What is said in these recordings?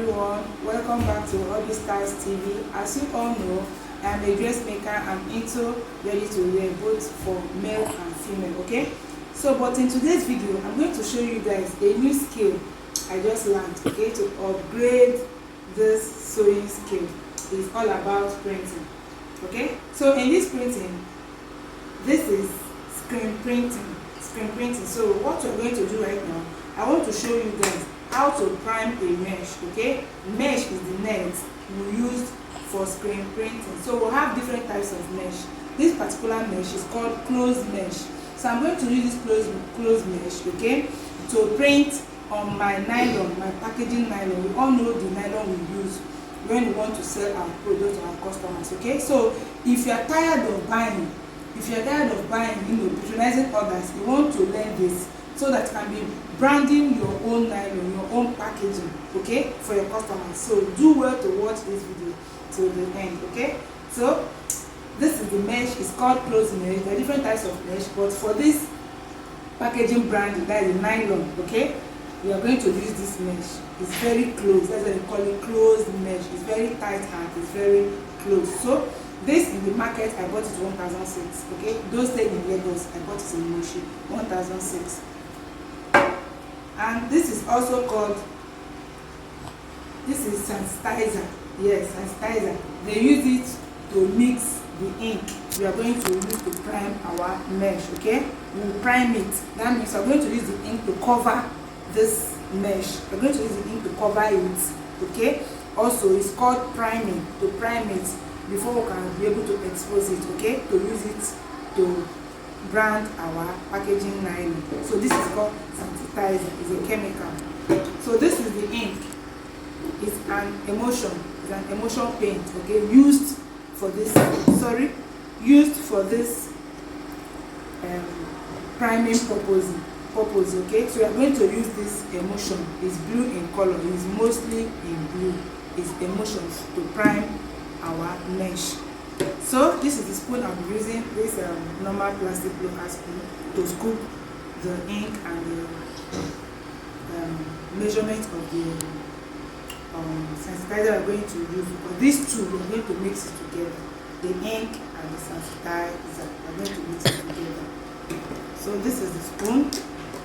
everyone, welcome back to Hobby Styles TV. As you all know, I am a dressmaker. I'm into ready to wear both for male and female. Okay, so but in today's video I'm going to show you guys a new skill I just learned, okay, to upgrade this sewing skill. It's all about printing. Okay, so in this printing, this is screen printing. So what we're going to do right now, I want to show you guys how to prime a mesh. Okay, mesh is the net we used for screen printing. So we'll have different types of mesh. This particular mesh is called closed mesh. So I'm going to use this closed mesh, okay, to print on my nylon, my packaging nylon. We all know the nylon we use when we want to sell our product to our customers. Okay, so if you are tired of buying, patronizing others, you want to learn this so that you can be branding your own nylon, your own packaging, okay, for your customers. So do well to watch this video till the end. Okay, so this is the mesh. It's called closed mesh. There are different types of mesh, but for this packaging brand, that is nylon. Okay, we are going to use this mesh. It's very close. That's why they call it closed mesh. It's very tight and it's very close. So this in the market, I bought it 1,006. Okay, those days in Lagos, I bought it in Moshi 1,006. And this is also called, this is sensitizer. Yes, sensitizer. They use it to mix the ink we are going to use to prime our mesh. Okay, we will prime it. That means we're going to use the ink to cover this mesh. We're going to use the ink to cover it. Okay, also it's called priming, to prime it before we can be able to expose it. Okay, to use it to brand our packaging nylon. So this is called sensitizer. It's a chemical. So this is the ink. It's an emulsion. It's an emulsion paint. Okay, used for this. Used for this priming purpose. Okay, so we are going to use this emulsion. It's blue in color. It's mostly in blue. It's emulsions to prime our mesh. So this is the spoon I'll be using. This normal plastic local spoon to scoop the ink and the measurement of the sensitizer we're going to use. Because these two we're going to mix it together. The ink and the sensitizer are going to mix it together. So this is the spoon.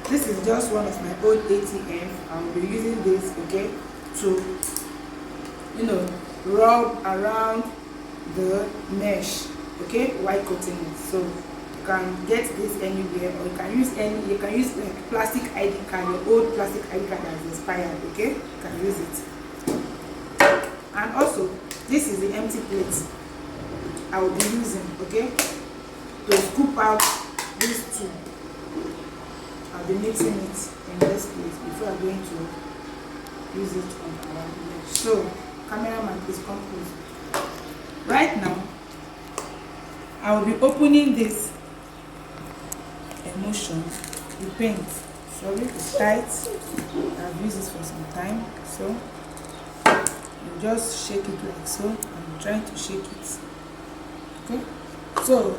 This is just one of my old ATM. I'll be using this, okay, to rub around the mesh, okay, while coating it. So you can get this anywhere, or you can use like plastic ID card, your old plastic ID card that is expired. Okay, you can use it. And also this is the empty plate I will be using, okay, to scoop out these two. I'll be mixing it in this plate before I'm going to use it on our mesh. So cameraman, please come close. Right now, I will be opening this emulsion, the paint. Sorry, it's tight. I've used this for some time, so you just shake it like so. I'm trying to shake it. Okay, so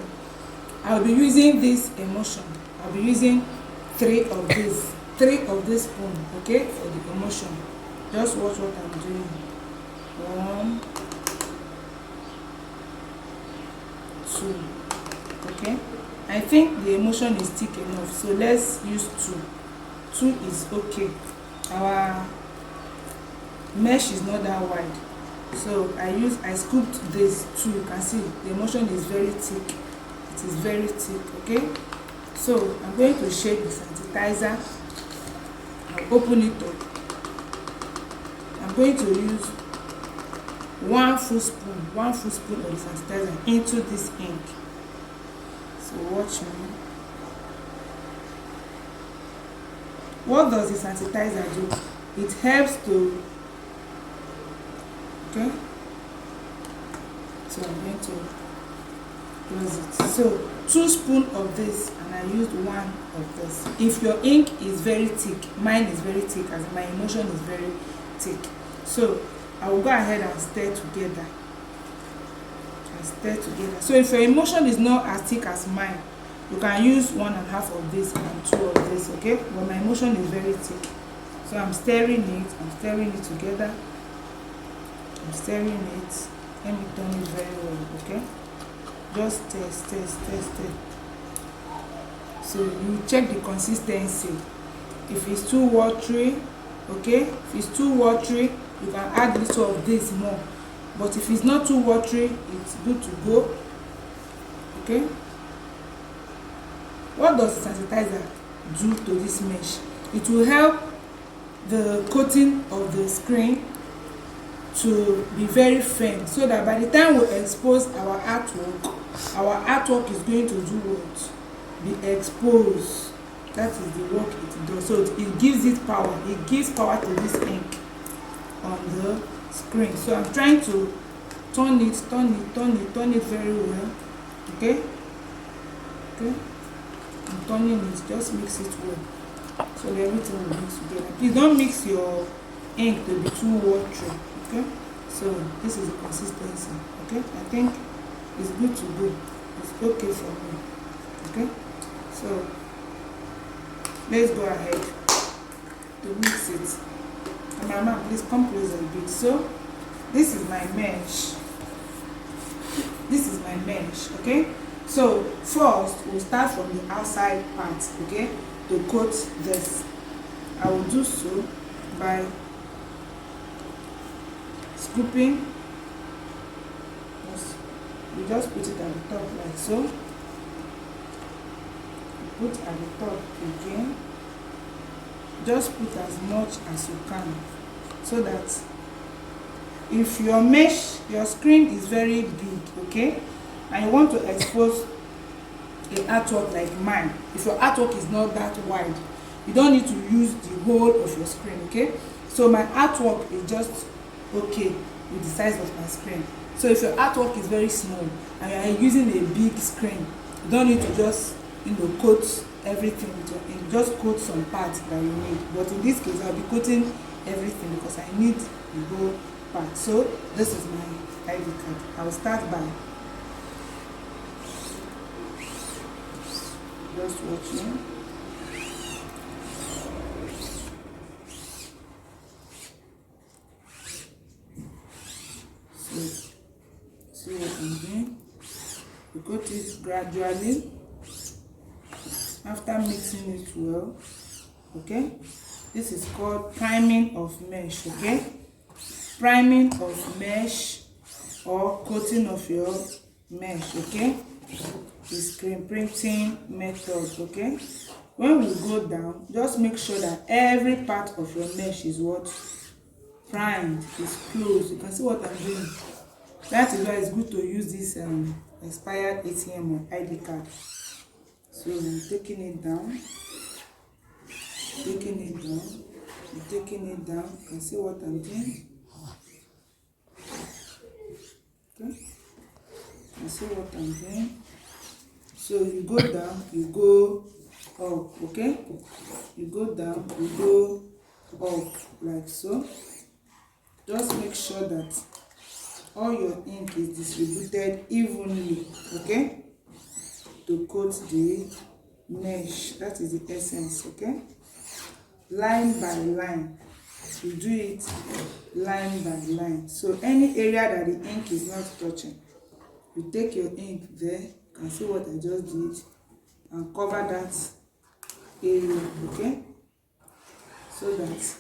I'll be using this emulsion. I'll be using three of this spoon, okay, for the emulsion. Just watch what I'm doing. 1, 2. Okay, I think the emulsion is thick enough, so let's use 2 is okay. Our mesh is not that wide, so I scooped this 2. You can see the emulsion is very thick. It is very thick. Okay, so I'm going to shake the sensitizer. I'll open it up. I'm going to use 1 full spoon of the sensitizer into this ink. So watch me. What does the sensitizer do? It helps to, okay, so I'm going to close it. So 2 spoons of this, and I used 1 of this. If your ink is very thick, mine is very thick, as my emulsion is very thick, so I will go ahead and stir together. So if your emulsion is not as thick as mine, you can use 1.5 of this and 2 of this. Okay, but my emulsion is very thick, so I'm stirring it together. I'm stirring it. Let me turn it very well, okay? Just stir. So you check the consistency. If it's too watery, okay, if it's too watery, you can add a little of this more. But if it's not too watery, it's good to go. Okay. What does sanitizer do to this mesh? It will help the coating of the screen to be very firm, so that by the time we expose our artwork is going to do what? Be exposed. That is the work it does. So it gives it power. It gives power to this ink on the screen. So I'm trying to turn it very well. Okay. I'm turning it. Just mix it well, so everything will mix together. Please don't mix your ink to be too watery. Okay. So this is the consistency. Okay. I think it's good to go. It's okay for me. Okay. So let's go ahead to mix it. And Mama, please come closer a bit. So this is my mesh. Okay. So first we'll start from the outside part, okay, to coat this. I will do so by scooping. You just put it at the top like so. Put at the top again. Just put as much as you can, so that if your screen is very big, okay, and you want to expose a artwork like mine, if your artwork is not that wide, you don't need to use the whole of your screen, okay? So my artwork is just okay with the size of my screen. So if your artwork is very small and you are using a big screen, you don't need to just coat everything with your ink. Just coat some parts that you need. But in this case, I'll be coating everything because I need the whole part. So this is my ID card. I'll start by just watching. So see what I'm doing. You coat it gradually after mixing it well. Okay, this is called priming of mesh. Okay, priming of mesh or coating of your mesh. Okay, the screen printing method. Okay, when we go down, just make sure that every part of your mesh is what? Primed, is closed. You can see what I'm doing. That is why it's good to use this expired ATM or ID card. So I'm taking it down, taking it down. You can see what I'm doing. Okay, you can see what I'm doing. So you go down, you go up. Okay, you go down, you go up like so. Just make sure that all your ink is distributed evenly, okay, to coat the mesh. That is the essence. Okay, line by line, you do it line by line. So any area that the ink is not touching, you take your ink there. You can see what I just did, and cover that area. Okay, so that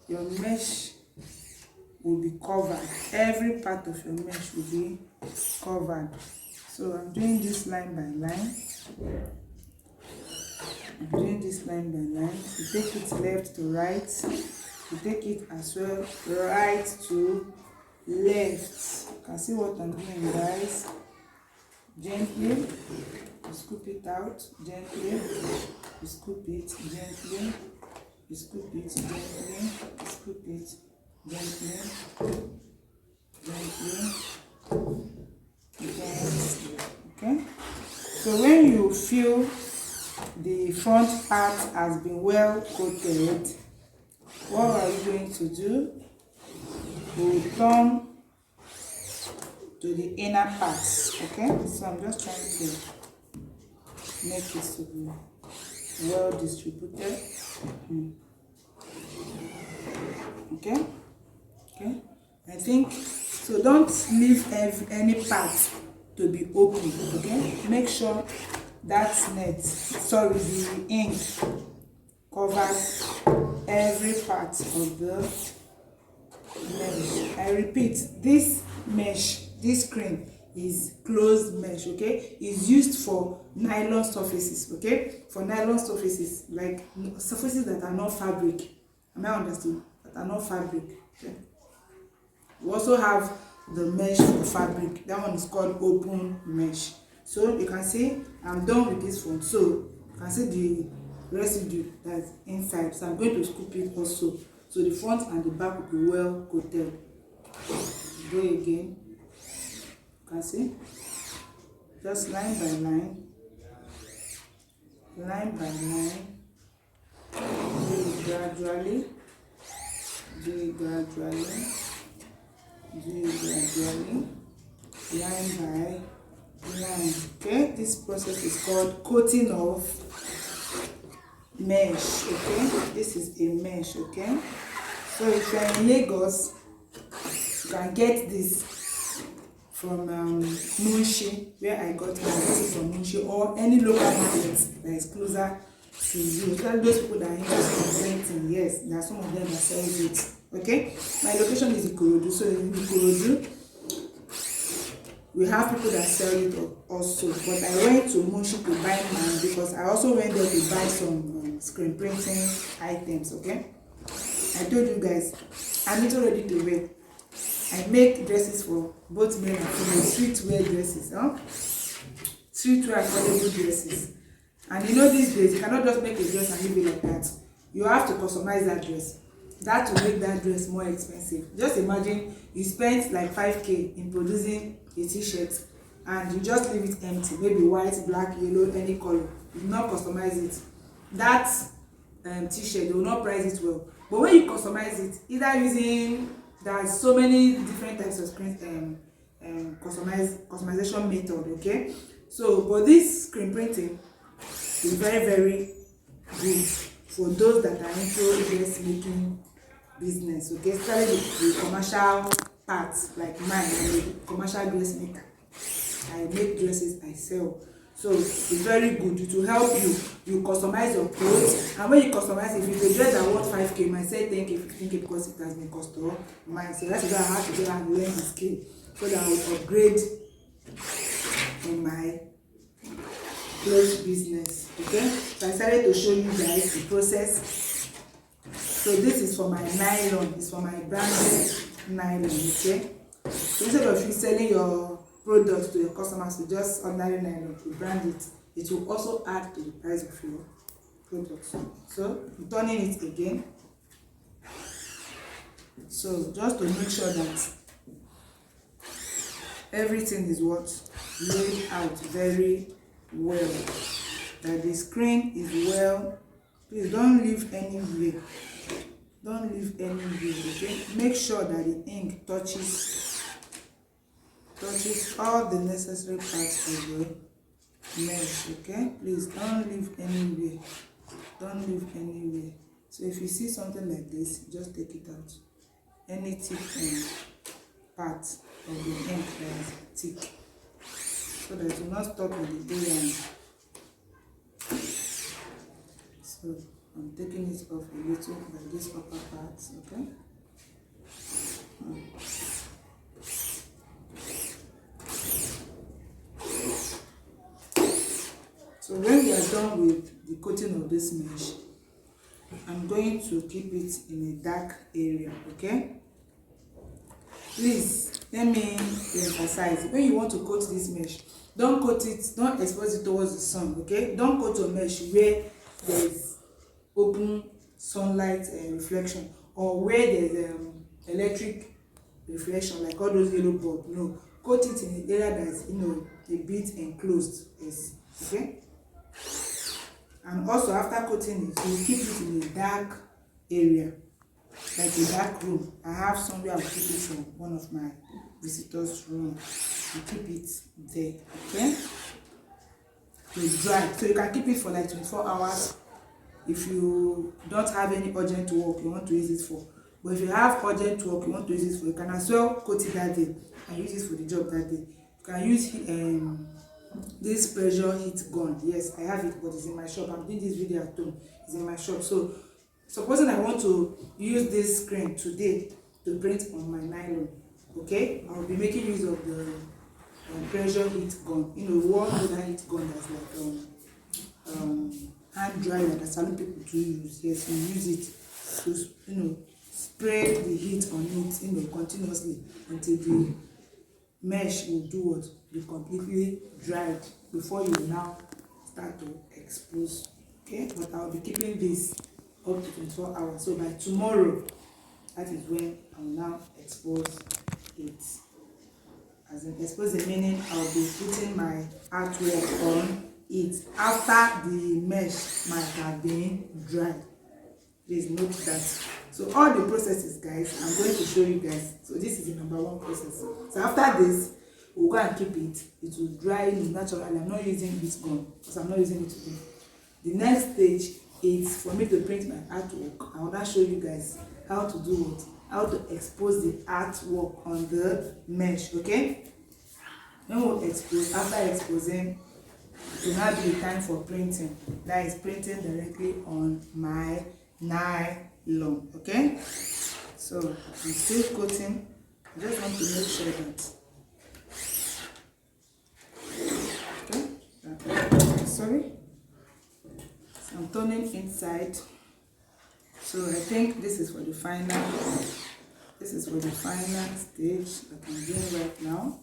your mesh will be covered. Every part of your mesh will be covered. So I'm doing this line by line. You take it left to right. You take it as well right to left. You can see what I'm doing, guys. Gently, you scoop it out. Gently, you scoop it. Gently, you scoop it. Gently, you scoop it. Gently. Okay, so when you feel the front part has been well coated, what are you going to do? We'll turn to the inner parts. Okay, so I'm just trying to make it to be well distributed. Okay, I think so. Don't leave any part to be open, okay? Make sure that the ink covers every part of the mesh. I repeat, this screen is closed mesh, okay? It's used for nylon surfaces, okay? For nylon surfaces, like surfaces that are not fabric. Am I understood? That are not fabric. Okay? We also have the mesh for fabric. That one is called open mesh. So you can see I'm done with this one. So you can see the residue that's inside. So I'm going to scoop it also. So the front and the back will be well coated. Go again. You can see. Just line by line. Line by line. Do it gradually. Do it gradually. Do it gradually. Line by line. Okay, this process is called coating of mesh. Okay, this is a mesh. Okay, so if you're in Lagos, you can get this from Munshi, where I got it from Munshi, or any local market that is closer to you. Tell those people that are interested in printing. Yes, there are some of them that sell it. Okay, my location is Ikorodu, so in Ikorodu we have people that sell it also, but I went to Munshi to buy mine because I also went there to buy some screen printing items. Okay, I told you guys I'm little ready to wear. I make dresses for both men and female, streetwear dresses, streetwear affordable dresses. And you know, these days you cannot just make a dress and leave it like that. You have to customize that dress. That will make that dress more expensive. Just imagine you spent like 5k in producing a t-shirt and you just leave it empty, maybe white, black, yellow, any color. You do not customize it. That t-shirt, they will not price it well. But when you customize it, either using, there's so many different types of screen customization method, okay? So, but this screen printing is very, very good for those that are into dress making business, okay? Especially the commercial parts, like mine. I'm a commercial dressmaker. I make dresses, I sell. So it's very good. It will help you. You customize your clothes, and when you customize it, if it's a dress that worth 5k, you might say 10k, 15k because it has been customized. So that's why I have to go and learn the skill so that I will upgrade in my clothes business. Okay, so I started to show you guys the process. So this is for my nylon. It's for my branded nylon. Okay, so instead of you selling your products to your customers with just ordinary nylon, to brand it, it will also add to the price of your products. So I'm turning it again. So just to make sure that everything is what laid out very well, that the screen is well. Please don't leave anywhere. Don't leave anywhere. Okay, make sure that the ink touches all the necessary parts of the mesh. Okay, please don't leave anywhere. Don't leave anywhere. So if you see something like this, just take it out. Any thick part of the ink that is thick, so that it will not stop in the day. So I'm taking it off a little by this upper part. Okay. So when we are done with the coating of this mesh, I'm going to keep it in a dark area. Okay. Please let me emphasize, when you want to coat this mesh, don't coat it, don't expose it towards the sun. Okay, don't coat your mesh where there's open sunlight reflection, or where there's electric reflection, like all those yellow bulbs. No, coat it in an area that is, a bit enclosed. Yes. Okay. And also after coating it, you keep it in a dark area, like a dark room. I have somewhere I'll keep it from one of my visitors' room. You keep it there, okay? To dry. So you can keep it for like 24 hours if you don't have any urgent work you want to use it for. But if you have urgent work you want to use this for, you can as well coat it that day and use it for the job that day. You can use this pressure heat gun. Yes, I have it, but it's in my shop. I'm doing this video at home. It's in my shop. So supposing I want to use this screen today to print on my nylon, okay, I'll be making use of the pressure heat gun. You know, one that heat gun that's like hand dryer that salon people do use. Yes, you use it to, you know, spray the heat on it, you know, continuously until the mesh will do what? Be completely dried before you will now start to expose. Okay, but I'll be keeping this up to 24 hours. So by tomorrow, that is when I will now expose it. As in expose the meaning I'll be putting my artwork on it after the mesh might have been dried. Please note that. So all the processes, guys, I'm going to show you guys. So this is the number one process. So after this, we'll go and keep it. It will dry naturally. I'm not using this gun because I'm not using it today. The next stage is for me to print my artwork. I will now show you guys how to do what? How to expose the artwork on the mesh, okay? Then we'll expose. After exposing, it will now be the time for printing. That is printing directly on my nylon, okay? So I'm still coating. I just want to make sure that. Okay, sorry. So I'm turning inside. So I think this is for the final. This is for the final stage that I'm doing right now.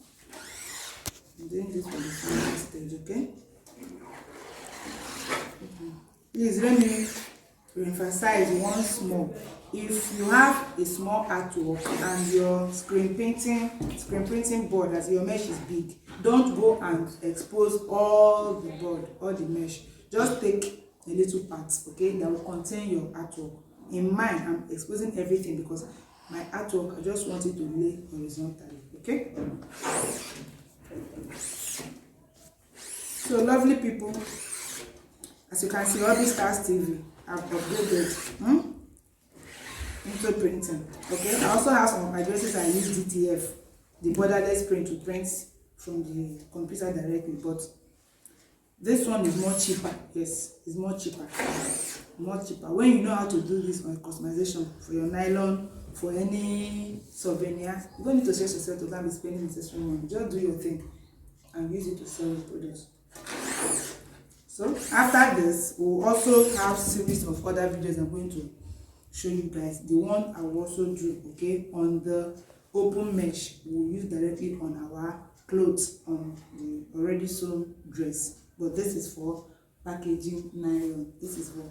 I'm doing this for the final stage, okay? Please let me emphasize once more. If you have a small artwork and your screen printing board, as your mesh is big, don't go and expose all the board, all the mesh. Just take a little part, okay, that will contain your artwork. In mine, I'm exposing everything because my artwork, I just want it to lay horizontally, okay? So lovely people, as you can see, Hobby Stars TV, I've upgraded into printing, okay? I also have some of my dresses I use DTF, the borderless print, to print from the computer directly, but this one is more cheaper. Yes, it's more cheaper. More cheaper. When you know how to do this on customization for your nylon, for any souvenir, you don't need to stress yourself to go and be spending necessary money. Just do your thing and use it to sell your products. So after this, we'll also have series of other videos I'm going to show you guys. The one I will also do, okay, on the open mesh, we'll use directly on our clothes, on the already sewn dress. But this is for packaging nylon. This is for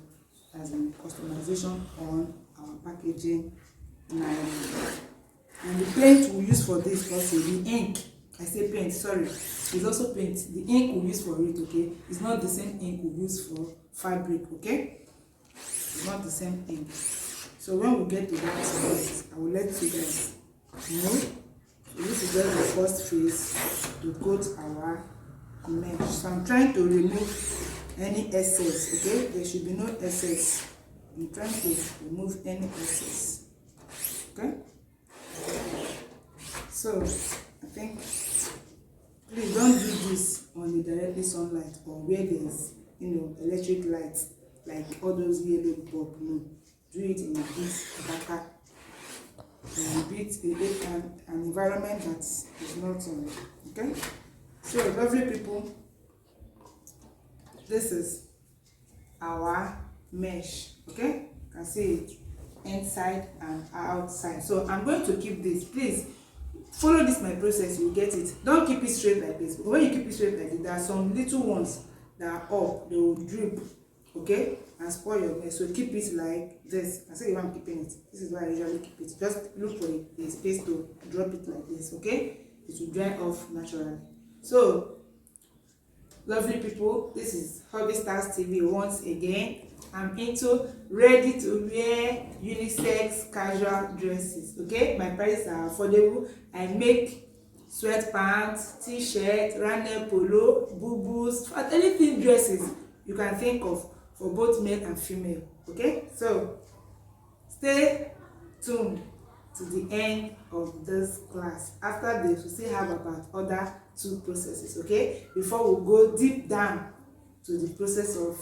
as in customization on our packaging nylon. And the paint we use for this also, the ink, I say paint, sorry, it's also paint. The ink we use for it, okay, it's not the same ink we use for fabric, okay? It's not the same ink. So when we get to that phase, I will let you guys know. So this is just the first phase to coat our mesh. So I'm trying to remove any excess, okay? There should be no excess. I'm trying to remove any excess, okay? So I think, please don't do this on the directly sunlight or where there's, you know, electric lights like all those yellow bulb. No, do it in a bit darker, an environment that is not okay. So lovely people, this is our mesh, okay? You can see it inside and outside. So I'm going to keep this. Please follow this my process, you get it. Don't keep it straight like this, because when you keep it straight like this, there are some little ones that are up, they will drip, okay, and spoil your mesh. So keep it like this. I say you want keeping it. This is why I usually keep it. Just look for a space to drop it like this, okay? It will dry off naturally. So lovely people, this is Hobby Stars TV once again. I'm into ready to wear unisex casual dresses, okay? My prices are affordable. I make sweatpants, t-shirt, runner polo, boo-boos, anything dresses you can think of for both male and female, okay? So stay tuned to the end of this class. After this, we still have about other two processes, okay, before we go deep down to the process of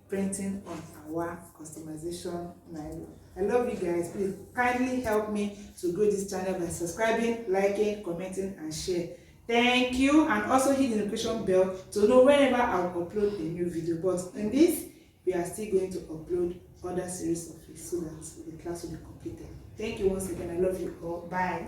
printing on our customization nylon. I love you guys. Please kindly help me to grow this channel by subscribing, liking, commenting, and share. Thank you, and also hit the notification bell to know whenever I'll upload a new video. But in this, we are still going to upload other series of it so that the class will be completed. Thank you once again. I love you all. Bye.